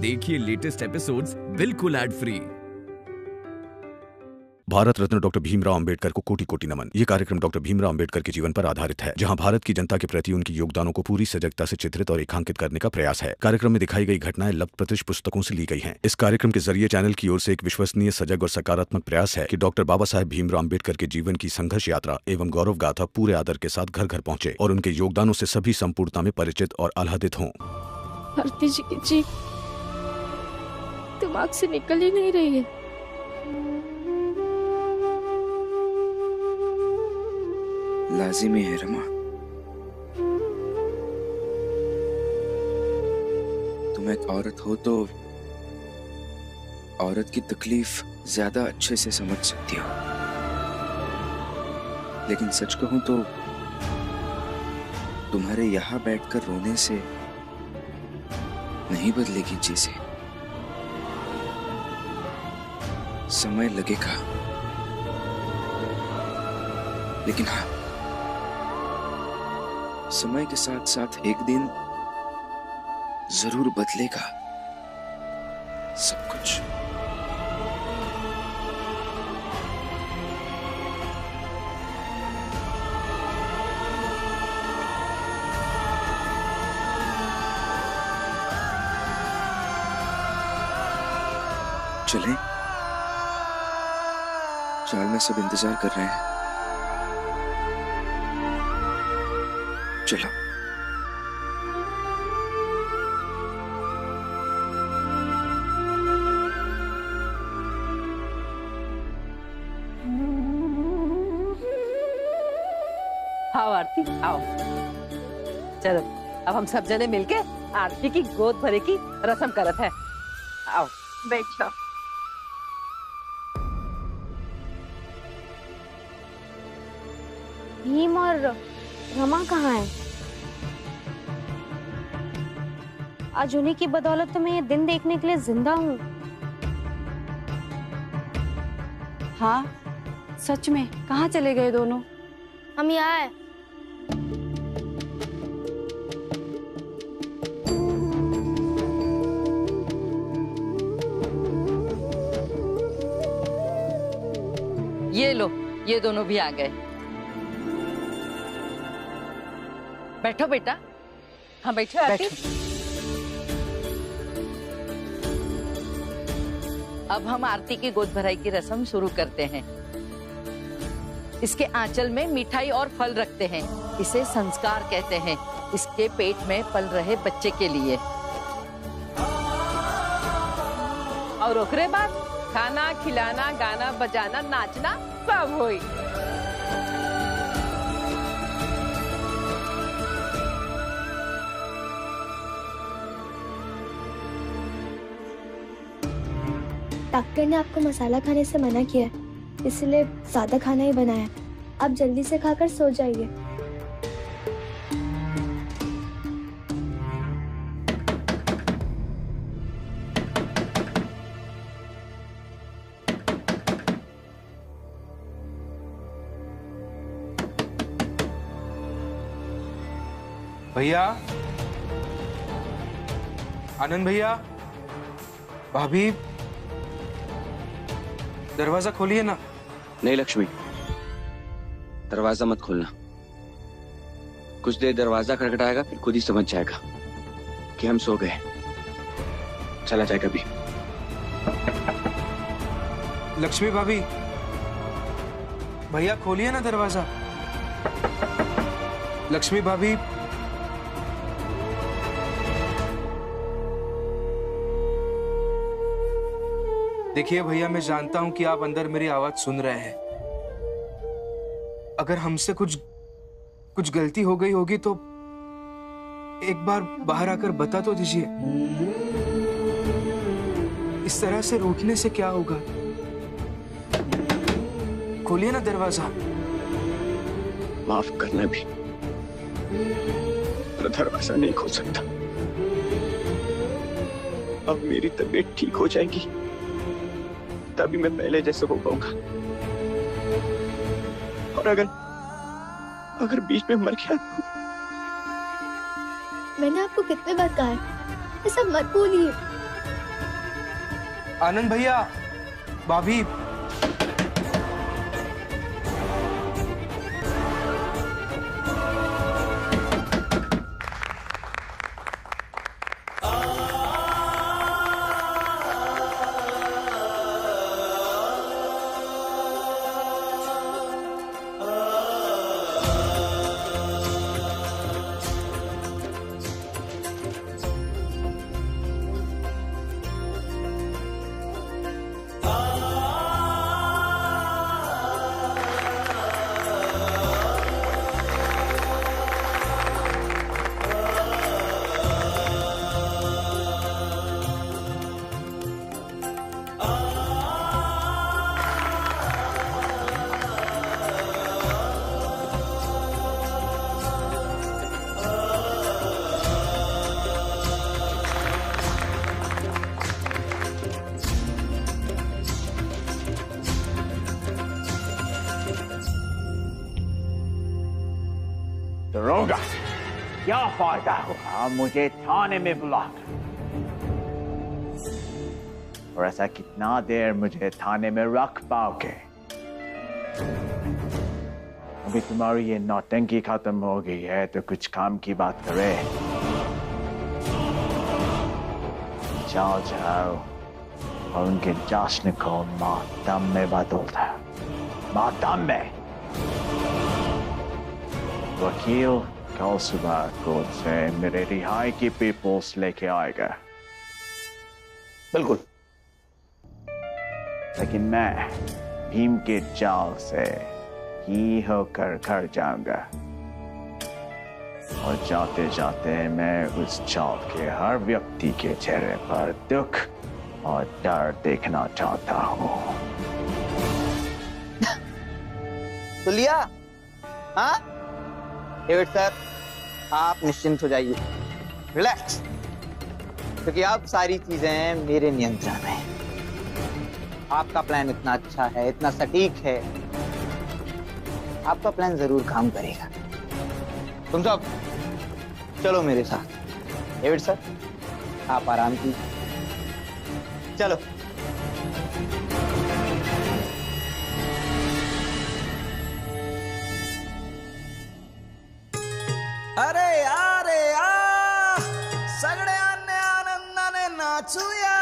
देखिए latest episodes बिल्कुल ad free. Bharat Ratna doctor Bhimrao Ambedkar को कोटि कोटि नमन। ये कार्यक्रम डॉक्टर भीमराव अंबेडकर के जीवन पर आधारित है, जहां भारत की जनता के प्रति उनके योगदानों को पूरी सजगता से चित्रित और रेखांकित करने का प्रयास है। कार्यक्रम में दिखाई गई घटनाएं लब्ध पुस्तकों से ली गई हैं। इस कार्यक्रम के जरिए चैनल की ओर से एक विश्वसनीय, सजग और सकारात्मक प्रयास है कि डॉक्टर बाबा साहेब भीमराव अंबेडकर के जीवन की संघर्ष यात्रा एवं गौरव गाथा पूरे आदर के साथ घर घर पहुंचे और उनके योगदानों से सभी संपूर्णता में परिचित और आह्लादित हों। आरती जी दिमाग से निकल ही नहीं रही है। लाजिमी है रमा, तुम एक औरत हो तो औरत की तकलीफ ज्यादा अच्छे से समझ सकती हो, लेकिन सच कहूं तो तुम्हारे यहां बैठकर रोने से नहीं बदलेगी चीजें। समय लगेगा, लेकिन हाँ, समय के साथ साथ एक दिन जरूर बदलेगा सब कुछ। चलें? चाल में सब इंतजार कर रहे हैं, चलो। आओ आरती आओ, चलो अब हम सब जने मिलके आरती की गोद भरे की रस्म करत है। आओ बैठो। भीम और रमा कहाँ है? आज उन्हीं की बदौलत तो मैं ये दिन देखने के लिए जिंदा हूँ। हाँ सच में, कहाँ चले गए दोनों? हम यहाँ है। ये लो, ये दोनों भी आ गए। बैठो बेटा। हाँ बैठो आरती। अब हम आरती की गोद भराई की रस्म शुरू करते हैं। इसके आंचल में मिठाई और फल रखते हैं, इसे संस्कार कहते हैं। इसके पेट में पल रहे बच्चे के लिए। और ओकरे बाद खाना खिलाना, गाना बजाना, नाचना सब होई। डॉक्टर ने आपको मसाला खाने से मना किया है, इसलिए सादा खाना ही बनाया। आप जल्दी से खाकर सो जाइए। भैया, आनंद भैया, भाभी, दरवाजा खोलिए ना। नहीं लक्ष्मी, दरवाजा मत खोलना। कुछ देर दरवाजा खटखटाएगा, फिर खुद ही समझ जाएगा कि हम सो गए। चला जाएगा भी। लक्ष्मी भाभी, भैया खोलिए ना दरवाजा। लक्ष्मी भाभी, देखिए भैया, मैं जानता हूं कि आप अंदर मेरी आवाज सुन रहे हैं। अगर हमसे कुछ गलती हो गई होगी तो एक बार बाहर आकर बता तो दीजिए। इस तरह से रोकने से क्या होगा? खोलिए ना दरवाजा। माफ करना भी, पर दरवाजा नहीं खोल सकता। अब मेरी तबीयत ठीक हो जाएगी, तभी मैं पहले जैसे हो पाऊंगा। और अगर बीच में मर गया तो मैंने आपको कितने बार कहा है, ये सब मत बोलिए। आनंद भैया, भाभी, दरोगा, क्या फायदा हुआ मुझे थाने में बुलाकर? और ऐसा कितना देर मुझे थाने में रख पाओगे? अभी तुम्हारी ये नौटंकी खत्म हो गई है तो कुछ काम की बात करे। जाओ जाओ और उनके जश्न को मातम में बदल दो। मातम में। वकील कल सुबह कोर्ट से मेरे रिहाई की पेपर्स लेके आएगा। बिल्कुल। लेकिन मैं भीम के जाल से ही होकर घर जाऊंगा और जाते जाते मैं उस जाल के हर व्यक्ति के चेहरे पर दुख और डर देखना चाहता हूँ। तो लिया? हाँ डेविड सर, आप निश्चिंत हो जाइए, रिलैक्स, क्योंकि अब सारी चीजें मेरे नियंत्रण में। आपका प्लान इतना अच्छा है, इतना सटीक है, आपका प्लान जरूर काम करेगा। तुम सब चलो मेरे साथ। डेविड सर, आप आराम कीजिए, चलो। अरे यारे या सगळ्यांनी आनंदाने नाचूया।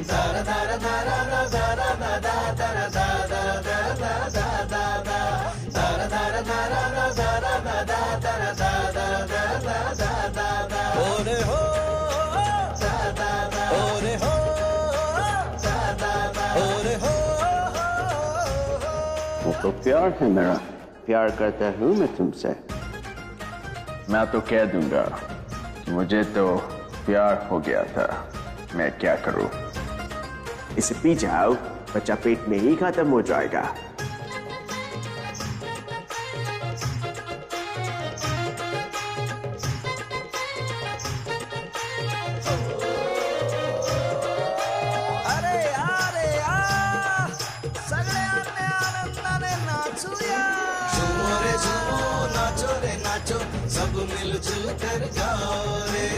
दारा दारा दारा दारा दारा दारा दारा दारा दारा दारा दारा ओरे हो ओरे हो ओरे हो। वो तो प्यार है मेरा, प्यार करता हूँ मैं तुमसे। मैं तो कह दूंगा मुझे तो प्यार हो गया था, मैं क्या करूँ? इसे पी जाओ, बच्चा पेट में ही खत्म हो जाएगा। सब मिलजुल कर गाओ रे,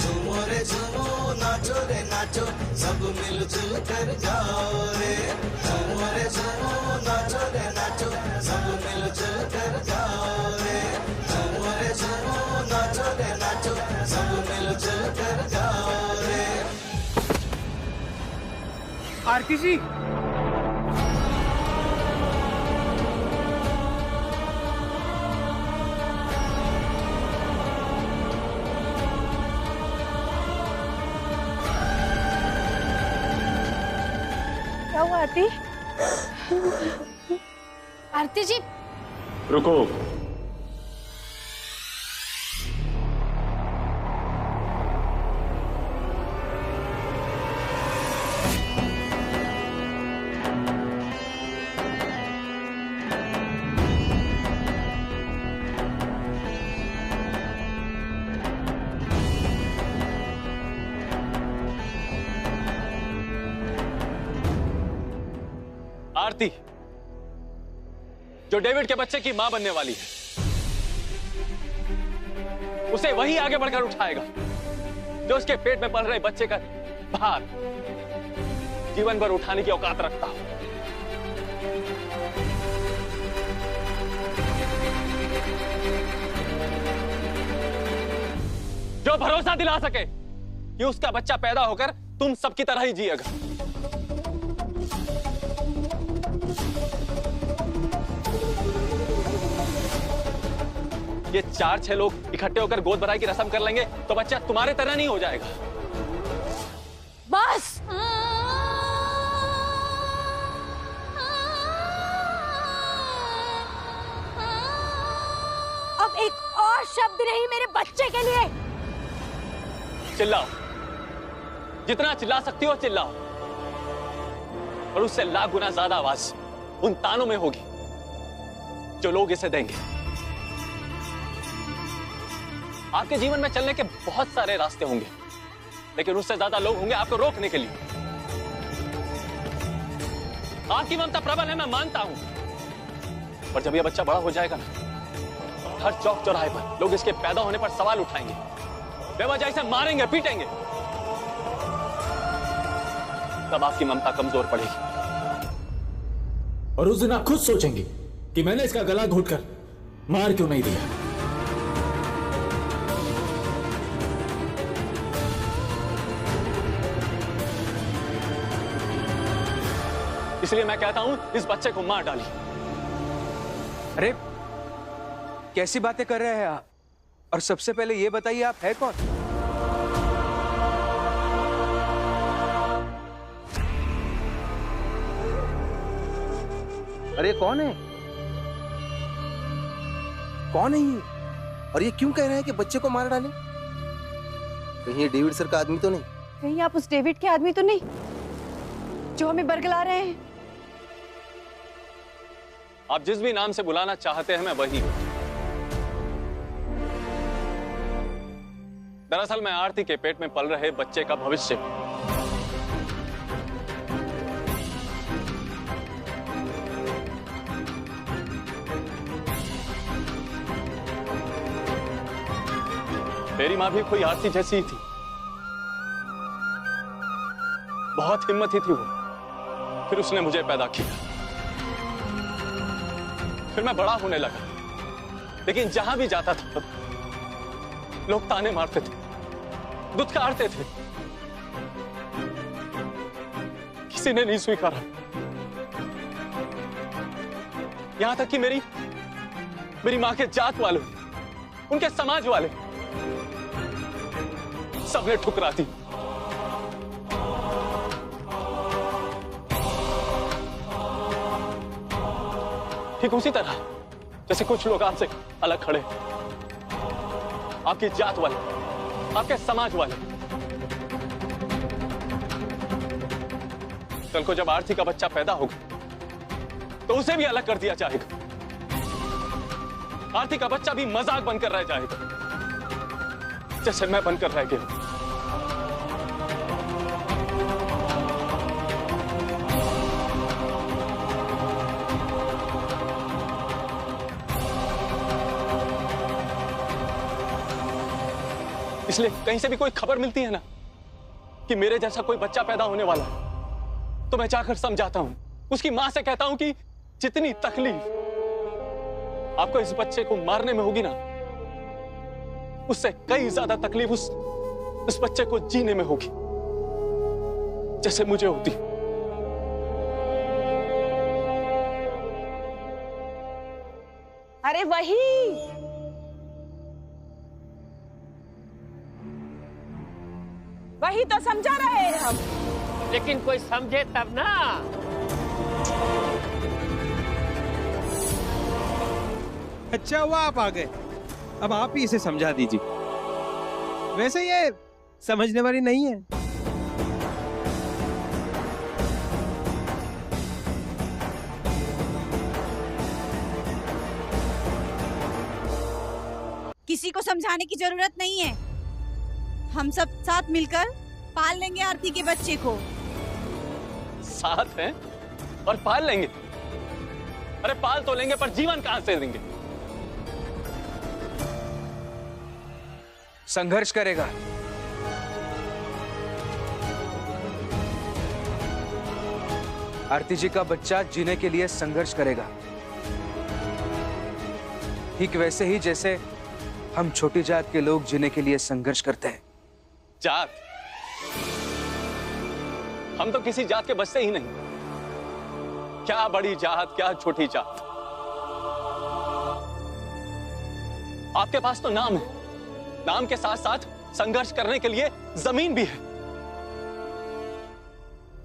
झूमो रे झूमो, नाचो रे नाचो, सब मिलजुल कर गाओ रे, झूमो रे झूमो, नाचो रे नाचो, सब मिलजुल कर गाओ रे, झूमो रे झूमो, नाचो रे नाचो, सब मिलजुल कर गाओ रे। आरती जी, आरती? आरती जी, रुको। आरती, जो डेविड के बच्चे की मां बनने वाली है, उसे वही आगे बढ़कर उठाएगा जो उसके पेट में पल रहे बच्चे का भार जीवन भर उठाने की औकात रखता हो। जो भरोसा दिला सके कि उसका बच्चा पैदा होकर तुम सबकी तरह ही जिएगा। ये 4-6 लोग इकट्ठे होकर गोद भराई की रस्म कर लेंगे तो बच्चा तुम्हारे तरह नहीं हो जाएगा। बस अब एक और शब्द नहीं मेरे बच्चे के लिए। चिल्लाओ, जितना चिल्ला सकती हो चिल्लाओ, और उससे लाख गुना ज्यादा आवाज उन तानों में होगी जो लोग इसे देंगे। आपके जीवन में चलने के बहुत सारे रास्ते होंगे, लेकिन उससे ज्यादा लोग होंगे आपको रोकने के लिए। आपकी ममता प्रबल है, मैं मानता हूं, पर जब यह बच्चा बड़ा हो जाएगा ना, हर चौक चौराहे पर लोग इसके पैदा होने पर सवाल उठाएंगे, बेवजह इसे मारेंगे, पीटेंगे। तब आपकी ममता कमजोर पड़ेगी और उस दिन आप खुद सोचेंगे कि मैंने इसका गला घोटकर मार क्यों नहीं दिया। इसलिए मैं कहता हूं इस बच्चे को मार डालिए। अरे कैसी बातें कर रहे हैं आप? और सबसे पहले ये बताइए आप है कौन? अरे कौन है? कौन है ये? और ये क्यों कह रहे हैं कि बच्चे को मार डाले? कहीं ये डेविड सर का आदमी तो नहीं? कहीं आप उस डेविड के आदमी तो नहीं जो हमें बरगला रहे हैं? आप जिस भी नाम से बुलाना चाहते हैं मैं वही हूं। दरअसल मैं आरती के पेट में पल रहे बच्चे का भविष्य। मेरी मां भी कोई आरती जैसी ही थी, बहुत हिम्मती थी वो। फिर उसने मुझे पैदा किया, फिर मैं बड़ा होने लगा, लेकिन जहां भी जाता था लोग ताने मारते थे, दुत्कारते थे, किसी ने नहीं स्वीकारा। यहां तक कि मेरी मां के जात वालों, उनके समाज वाले सबने ठुकरा दी। ठीक उसी तरह जैसे कुछ लोग आपसे अलग खड़े, आपकी जात वाले, आपके समाज वाले। कल को जब आरती का बच्चा पैदा होगा तो उसे भी अलग कर दिया जाएगा। आरती का बच्चा भी मजाक बनकर रह जाएगा, जैसे मैं बनकर रह गया। इसलिए कहीं से भी कोई खबर मिलती है ना कि मेरे जैसा कोई बच्चा पैदा होने वाला है, तो मैं जाकर समझाता हूं, उसकी मां से कहता हूं कि जितनी तकलीफ आपको इस बच्चे को मारने में होगी ना, उससे कई ज्यादा तकलीफ उस बच्चे को जीने में होगी, जैसे मुझे होती। अरे वही तो समझा रहे हैं हम, लेकिन कोई समझे तब ना। अच्छा हुआ आप आ गए, अब आप ही इसे समझा दीजिए। वैसे ये समझने वाली नहीं है। किसी को समझाने की जरूरत नहीं है, हम सब साथ मिलकर पाल लेंगे आरती के बच्चे को। साथ हैं और पाल लेंगे? अरे पाल तो लेंगे पर जीवन कहां से देंगे? संघर्ष करेगा। आरती जी का बच्चा जीने के लिए संघर्ष करेगा, ठीक वैसे ही जैसे हम छोटी जात के लोग जीने के लिए संघर्ष करते हैं। जात? हम तो किसी जात के बचते ही नहीं। क्या बड़ी जात, क्या छोटी जात। आपके पास तो नाम है, नाम के साथ साथ संघर्ष करने के लिए जमीन भी है।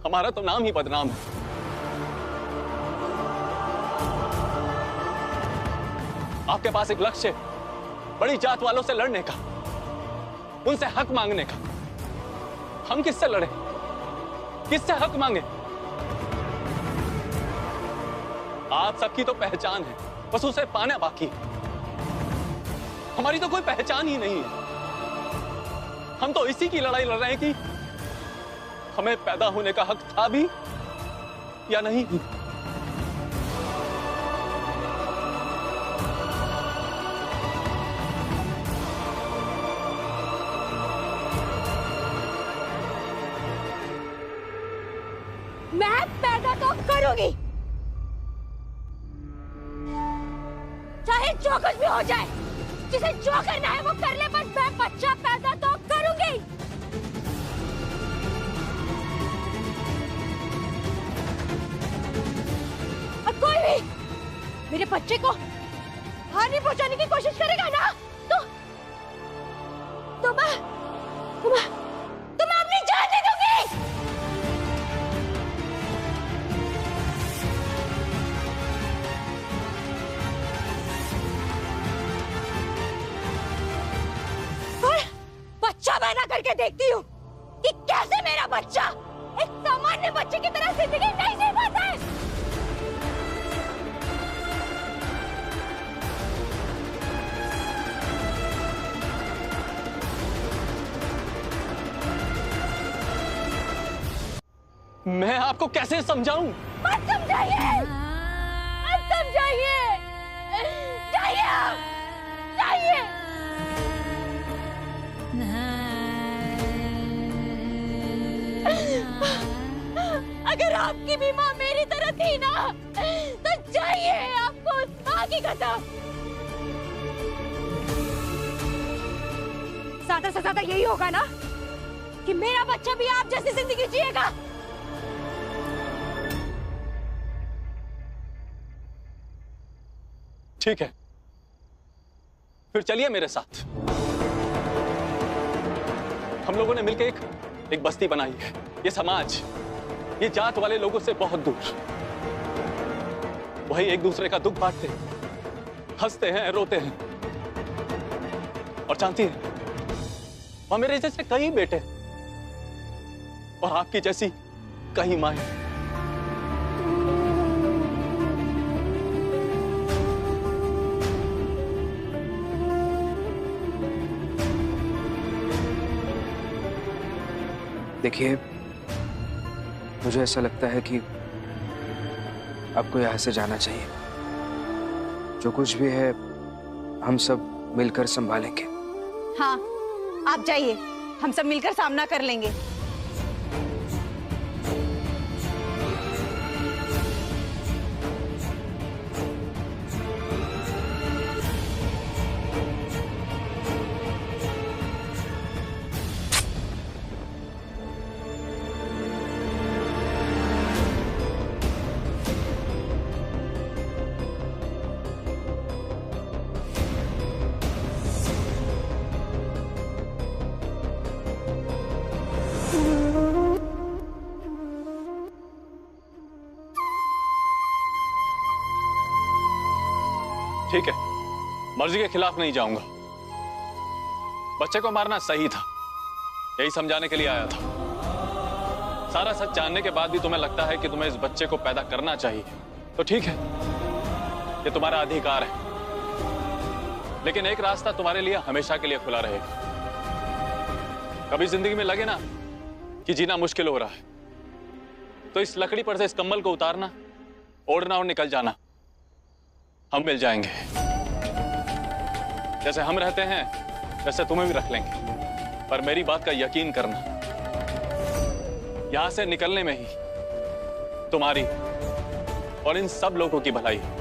हमारा तो नाम ही बदनाम है। आपके पास एक लक्ष्य है, बड़ी जात वालों से लड़ने का, उनसे हक मांगने का। हम किससे लड़े, किससे हक मांगे? आप सबकी तो पहचान है, बस उसे पाना बाकी। हमारी तो कोई पहचान ही नहीं है। हम तो इसी की लड़ाई लड़ रहे हैं कि हमें पैदा होने का हक था भी या नहीं भी। मैं पैदा तो करूंगी, चाहे जो कुछ भी हो जाए। जिसे जो करना है वो कर ले, पर मैं बच्चा पैदा तो करूंगी। और कोई भी मेरे बच्चे को हानि पहुंचाने की कोशिश करेगा ना, तो मैं अपनी जान दे दूंगी। बच्चा पैदा करके देखती हूँ कि कैसे मेरा बच्चा एक सामान्य बच्चे की तरह जिंदगी नहीं जी पाता है। मैं आपको कैसे समझाऊं? मत समझाइए, मत समझाइए, जाइए आप, जाइए। अगर आपकी भी माँ मेरी तरह थी ना, तो जाइए, आपको उस माँ की कसम। ज्यादा से ज्यादा यही होगा ना कि मेरा बच्चा भी आप जैसी जिंदगी जिएगा। ठीक है, फिर चलिए मेरे साथ। हम लोगों ने मिलकर एक बस्ती बनाई है। ये समाज, ये जात वाले लोगों से बहुत दूर। वही एक दूसरे का दुख बांटते हैं, हंसते हैं, रोते हैं। और जानती हैं, वहां मेरे जैसे कई बेटे और आपकी जैसी कई माएं। देखिए, मुझे ऐसा लगता है कि आपको यहाँ से जाना चाहिए। जो कुछ भी है हम सब मिलकर संभालेंगे। हाँ, आप जाइए, हम सब मिलकर सामना कर लेंगे। ठीक है, मर्जी के खिलाफ नहीं जाऊंगा। बच्चे को मारना सही था, यही समझाने के लिए आया था। सारा सच जानने के बाद भी तुम्हें लगता है कि तुम्हें इस बच्चे को पैदा करना चाहिए, तो ठीक है, ये तुम्हारा अधिकार है। लेकिन एक रास्ता तुम्हारे लिए हमेशा के लिए खुला रहेगा। कभी जिंदगी में लगे ना कि जीना मुश्किल हो रहा है, तो इस लकड़ी पर से इस कंबल को उतारना, ओढ़ना और निकल जाना। हम मिल जाएंगे। जैसे हम रहते हैं वैसे तुम्हें भी रख लेंगे। पर मेरी बात का यकीन करना, यहां से निकलने में ही तुम्हारी और इन सब लोगों की भलाई है।